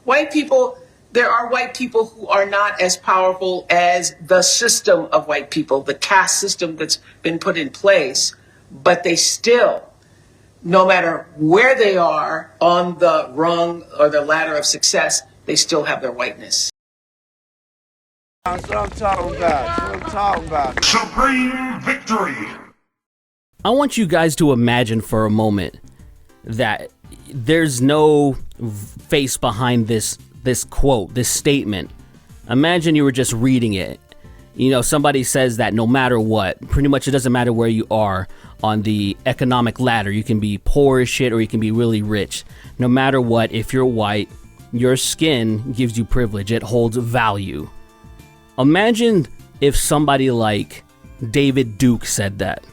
White people, there are white people who are not as powerful as the system of white people, the caste system that's been put in place, but they still, no matter where they are on the rung or the ladder of success, they still have their whiteness. That's what I'm talking about. That's what I'm talking about. Supreme victory. I want you guys to imagine for a moment that there's no face behind this quote, this statement. Imagine you were just reading it. You know, somebody says that no matter what, pretty much it doesn't matter where you are on the economic ladder. You can be poor as shit or you can be really rich. No matter what, if you're white, your skin gives you privilege. It holds value. Imagine if somebody like David Duke said that.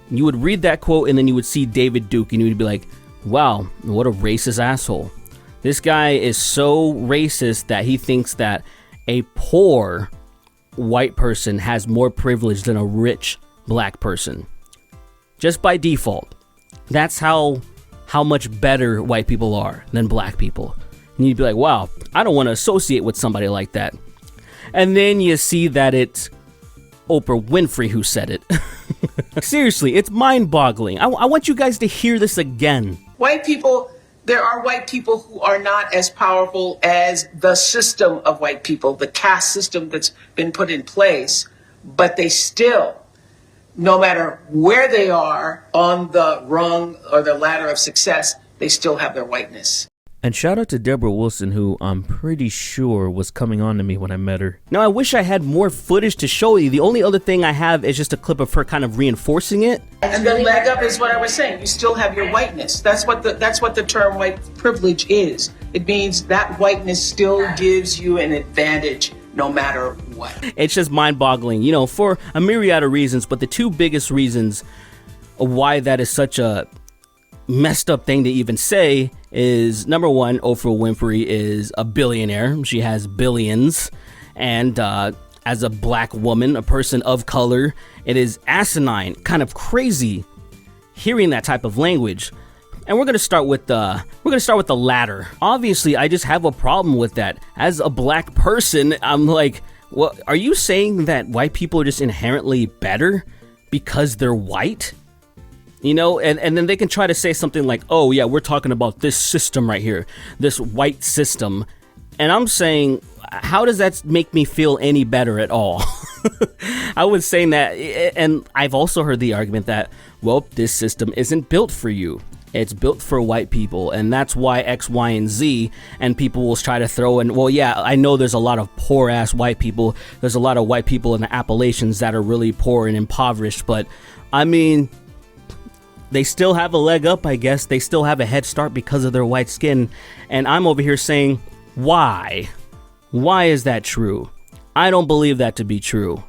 You would read that quote and then you would see David Duke and you would be like, wow, what a racist asshole. This guy is so racist that he thinks that a poor white person has more privilege than a rich black person. Just by default. That's how much better white people are than black people. And you'd be like, wow, I don't want to associate with somebody like that. And then you see that it's Oprah Winfrey who said it. Seriously, it's mind-boggling. I want you guys to hear this again. White people, there are white people who are not as powerful as the system of white people, the caste system that's been put in place, but they still, no matter where they are on the rung or the ladder of success, they still have their whiteness. And shout out to Deborah Wilson, who I'm pretty sure was coming on to me when I met her. Now, I wish I had more footage to show you. The only other thing I have is just a clip of her kind of reinforcing it. And the leg up is what I was saying. You still have your whiteness. That's what the term white privilege is. It means that whiteness still gives you an advantage no matter what. It's just mind-boggling, you know, for a myriad of reasons, but the two biggest reasons why that is such a messed up thing to even say is, number one, Oprah Winfrey is a billionaire. She has billions. And as a black woman, a person of color, it is asinine, kind of crazy hearing that type of language. And we're going to start with the latter. Obviously, I just have a problem with that. As a black person, I'm like, well, are you saying that white people are just inherently better because they're white? You know, and then they can try to say something like, oh, yeah, we're talking about this system right here, this white system. And I'm saying, how does that make me feel any better at all? I was saying that, and I've also heard the argument that, well, this system isn't built for you. It's built for white people, and that's why X, Y, and Z, and people will try to throw in, well, yeah, I know there's a lot of poor-ass white people. There's a lot of white people in the Appalachians that are really poor and impoverished, but, I mean, they still have a leg up, I guess. They still have a head start because of their white skin. And I'm over here saying, why? Why is that true? I don't believe that to be true.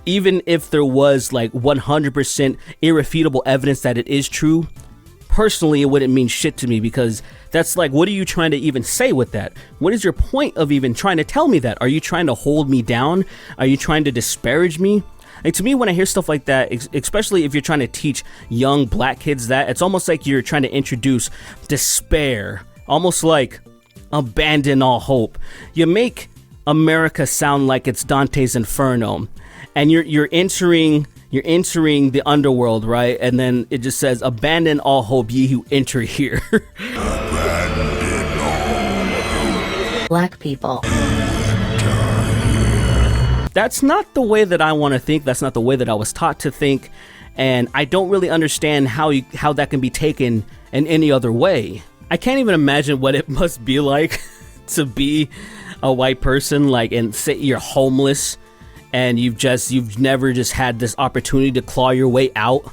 Even if there was like 100% irrefutable evidence that it is true, personally, it wouldn't mean shit to me, because that's like, what are you trying to even say with that? What is your point of even trying to tell me that? Are you trying to hold me down? Are you trying to disparage me? Like, to me, when I hear stuff like that, especially if you're trying to teach young black kids that, it's almost like you're trying to introduce despair, almost like abandon all hope. You make America sound like it's Dante's Inferno, and you're entering the underworld, right? And then it just says, abandon all hope, ye who enter here. Abandon all hope. Black people. That's not the way that I want to think. That's not the way that I was taught to think. And I don't really understand how that can be taken in any other way. I can't even imagine what it must be like to be a white person, like, and say you're homeless and you've never just had this opportunity to claw your way out,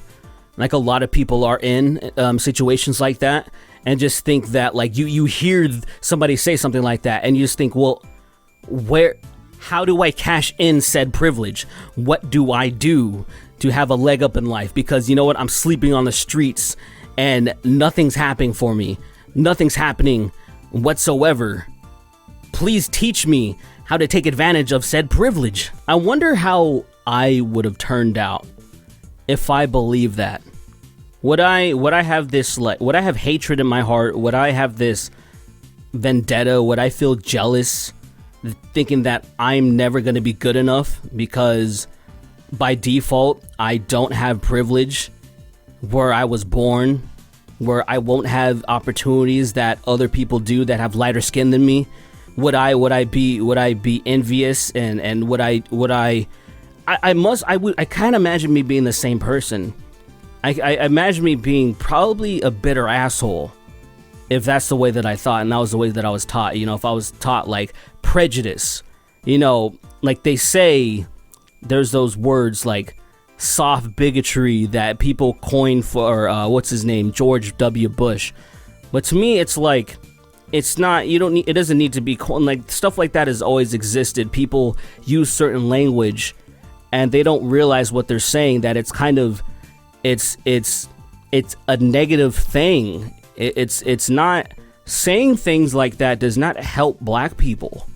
like a lot of people are in situations like that, and just think that, like, you hear somebody say something like that and you just think, well, how do I cash in said privilege? What do I do to have a leg up in life? Because you know what? I'm sleeping on the streets and nothing's happening for me. Nothing's happening whatsoever. Please teach me how to take advantage of said privilege. I wonder how I would have turned out if I believed that. Would I have hatred in my heart? Would I have this vendetta? Would I feel jealous thinking that I'm never going to be good enough because by default I don't have privilege where I was born, where I won't have opportunities that other people do that have lighter skin than me? Would I be envious and would I can't imagine me being the same person. I imagine me being probably a bitter asshole if that's the way that I thought and that was the way that I was taught. You know, if I was taught like prejudice, you know, like they say there's those words like soft bigotry that people coined for what's his name, George W. Bush. But to me, it's like, it's not, it doesn't need to be coined. Like stuff like that has always existed. People use certain language and they don't realize what they're saying, that it's kind of, it's a negative thing. It's not, saying things like that does not help black people.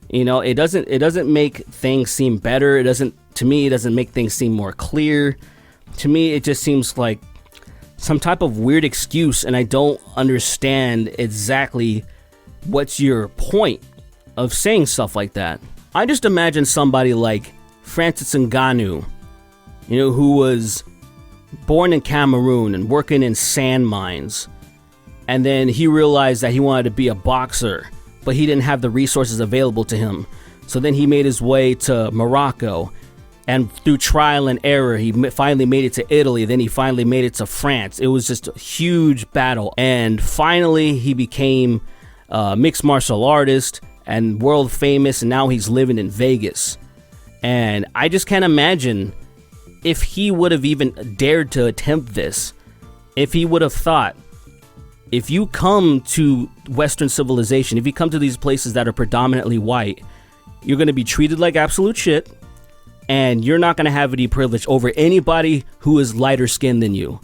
You know, it doesn't make things seem better. To me, it doesn't make things seem more clear. To me, it just seems like some type of weird excuse, and I don't understand exactly what's your point of saying stuff like that. I just imagine somebody like Francis Ngannou, you know, who was born in Cameroon and working in sand mines, and then he realized that he wanted to be a boxer, but he didn't have the resources available to him. So then he made his way to Morocco, and through trial and error, he finally made it to Italy. Then he finally made it to France. It was just a huge battle. And finally, he became a mixed martial artist and world famous, and now he's living in Vegas. And I just can't imagine if he would have even dared to attempt this, if he would have thought, if you come to Western civilization, if you come to these places that are predominantly white, you're going to be treated like absolute shit, and you're not going to have any privilege over anybody who is lighter skinned than you.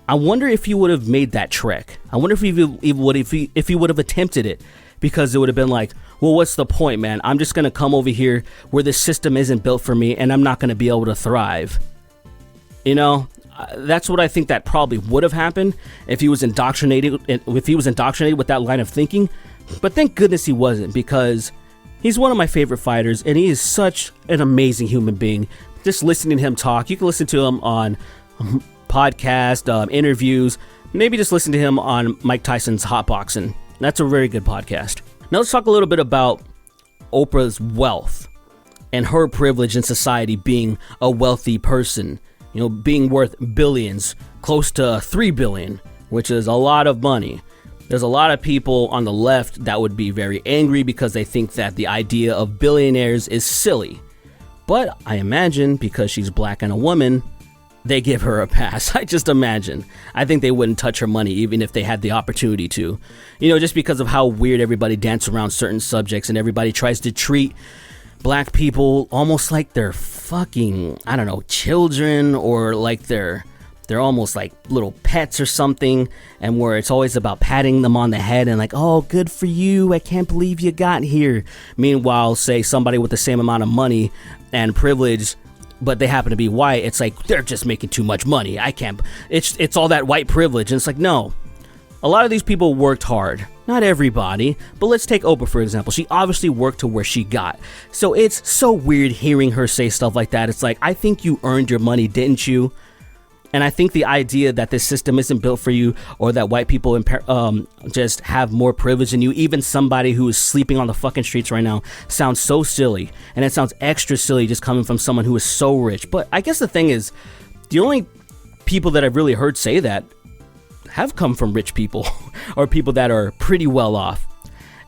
I wonder if he would have made that trek. I wonder if he would have attempted it, because it would have been like, well, what's the point, man? I'm just going to come over here where the system isn't built for me, and I'm not going to be able to thrive. You know, that's what I think that probably would have happened if he was indoctrinated with that line of thinking. But thank goodness he wasn't, because he's one of my favorite fighters, and he is such an amazing human being. Just listening to him talk, you can listen to him on podcast, interviews, maybe just listen to him on Mike Tyson's Hot Boxing. That's a very good podcast. Now let's talk a little bit about Oprah's wealth and her privilege in society, being a wealthy person, you know, being worth billions, close to 3 billion, which is a lot of money. There's a lot of people on the left that would be very angry because they think that the idea of billionaires is silly. But I imagine because she's black and a woman, they give her a pass. I just imagine. I think they wouldn't touch her money even if they had the opportunity to. You know, just because of how weird everybody dances around certain subjects, and everybody tries to treat black people almost like they're fucking, I don't know, children, or like they're almost like little pets or something, and where it's always about patting them on the head and like, oh, good for you, I can't believe you got here. Meanwhile, say somebody with the same amount of money and privilege, but they happen to be white, it's like, they're just making too much money. I can't, it's all that white privilege. And it's like, no, a lot of these people worked hard. Not everybody, but let's take Oprah, for example. She obviously worked to where she got. So it's so weird hearing her say stuff like that. It's like, I think you earned your money, didn't you? And I think the idea that this system isn't built for you, or that white people just have more privilege than you, even somebody who is sleeping on the fucking streets right now, sounds so silly. And it sounds extra silly just coming from someone who is so rich. But I guess the thing is, the only people that I've really heard say that have come from rich people or people that are pretty well off.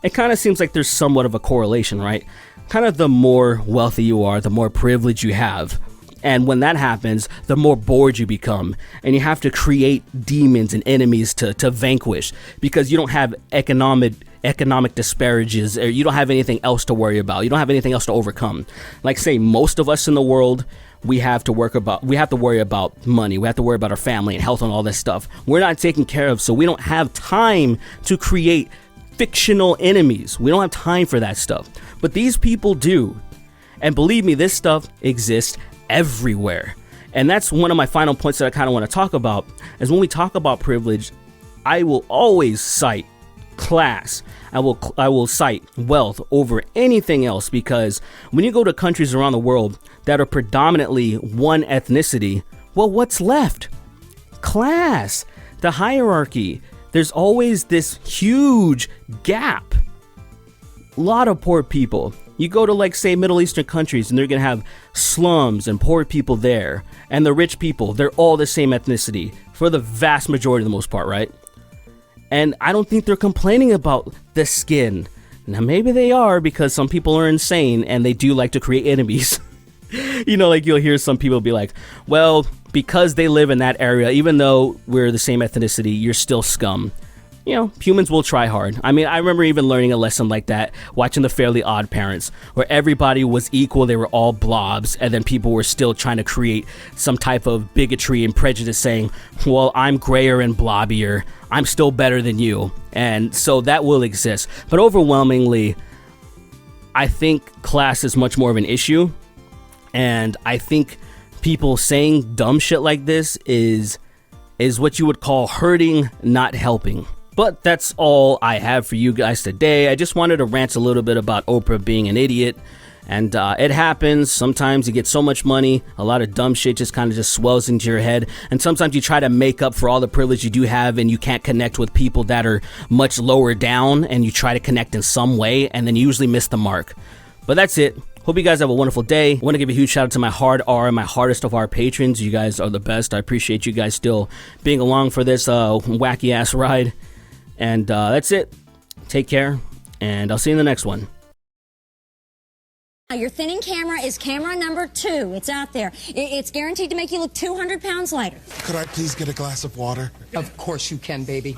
It kind of seems like there's somewhat of a correlation, right? Kind of the more wealthy you are, the more privilege you have. And when that happens, the more bored you become, and you have to create demons and enemies to vanquish, because you don't have economic disparages, or you don't have anything else to worry about. You don't have anything else to overcome. Like, say, most of us in the world, we have to worry about money. We have to worry about our family and health and all this stuff. We're not taken care of, so we don't have time to create fictional enemies. We don't have time for that stuff. But these people do. And believe me, this stuff exists everywhere. And that's one of my final points that I kind of want to talk about, is when we talk about privilege, I will always cite class. I will cite wealth over anything else, because when you go to countries around the world that are predominantly one ethnicity, well, what's left? Class, the hierarchy. There's always this huge gap. A lot of poor people. You go to, like, say, Middle Eastern countries, and they're going to have slums and poor people there. And the rich people, they're all the same ethnicity for the vast majority of the most part, right? And I don't think they're complaining about the skin. Now, maybe they are, because some people are insane and they do like to create enemies. You know, like, you'll hear some people be like, well, because they live in that area, even though we're the same ethnicity, you're still scum. You know, humans will try hard. I mean, I remember even learning a lesson like that, watching the Fairly Odd Parents, where everybody was equal, they were all blobs, and then people were still trying to create some type of bigotry and prejudice, saying, well, I'm grayer and blobbier, I'm still better than you. And so that will exist. But overwhelmingly, I think class is much more of an issue, and I think people saying dumb shit like this is what you would call hurting, not helping. But that's all I have for you guys today. I just wanted to rant a little bit about Oprah being an idiot. And it happens. Sometimes you get so much money, a lot of dumb shit just kind of just swells into your head. And sometimes you try to make up for all the privilege you do have, and you can't connect with people that are much lower down, and you try to connect in some way, and then you usually miss the mark. But that's it. Hope you guys have a wonderful day. I want to give a huge shout out to my hard R and my hardest of our patrons. You guys are the best. I appreciate you guys still being along for this wacky ass ride. And that's it. Take care, and I'll see you in the next one. Your thinning camera is camera number 2. It's out there. It's guaranteed to make you look 200 pounds lighter. Could I please get a glass of water? Of course you can, baby.